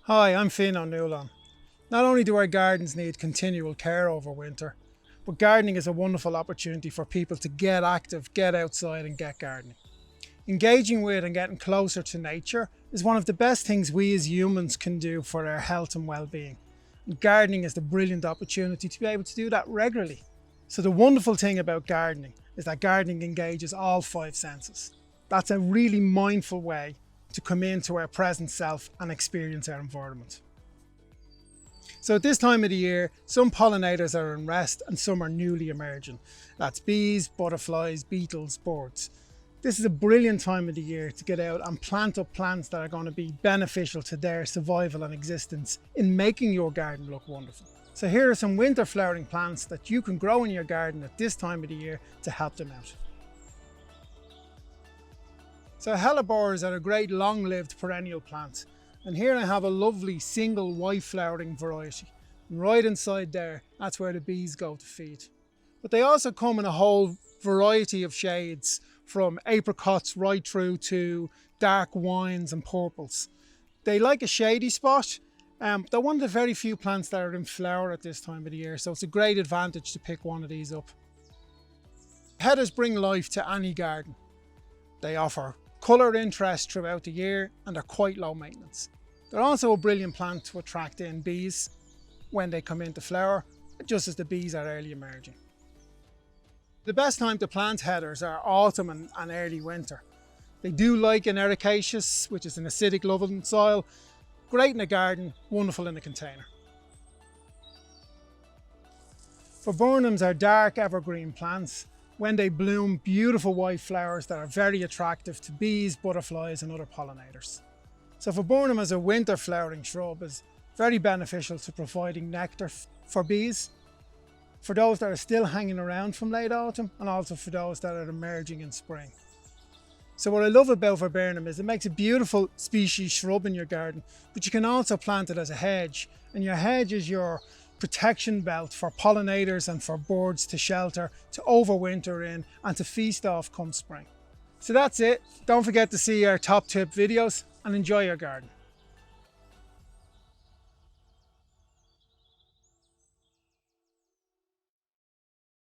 Hi, I'm Fiann Ó'Nualláin. Not only do our gardens need continual care over winter, but gardening is a wonderful opportunity for people to get active, get outside and get gardening. Engaging with and getting closer to nature is one of the best things we as humans can do for our health and well-being. And gardening is the brilliant opportunity to be able to do that regularly. So the wonderful thing about gardening is that gardening engages all five senses. That's a really mindful way to come into our present self and experience our environment. So at this time of the year, some pollinators are in rest and some are newly emerging. That's bees, butterflies, beetles, birds. This is a brilliant time of the year to get out and plant up plants that are going to be beneficial to their survival and existence in making your garden look wonderful. So here are some winter flowering plants that you can grow in your garden at this time of the year to help them out. So Hellebores are a great long-lived perennial plant. And here I have a lovely single white flowering variety. And right inside there, that's where the bees go to feed. But they also come in a whole variety of shades, from apricots right through to dark wines and purples. They like a shady spot. They're one of the very few plants that are in flower at this time of the year, so it's a great advantage to pick one of these up. Headers bring life to any garden. They offer colour interest throughout the year and are quite low maintenance. They're also a brilliant plant to attract in bees when they come into flower, just as the bees are early emerging. The best time to plant headers are autumn and early winter. They do like an ericaceous, which is an acidic loving soil. Great in a garden, wonderful in a container. Viburnums are dark evergreen plants. When they bloom, beautiful white flowers that are very attractive to bees, butterflies and other pollinators. So Viburnum as a winter flowering shrub is very beneficial to providing nectar for bees, for those that are still hanging around from late autumn and also for those that are emerging in spring. So what I love about Viburnum is it makes a beautiful species shrub in your garden, but you can also plant it as a hedge, and your hedge is your protection belt for pollinators and for birds to shelter, to overwinter in and to feast off come spring. So that's it. Don't forget to see our top tip videos and enjoy your garden.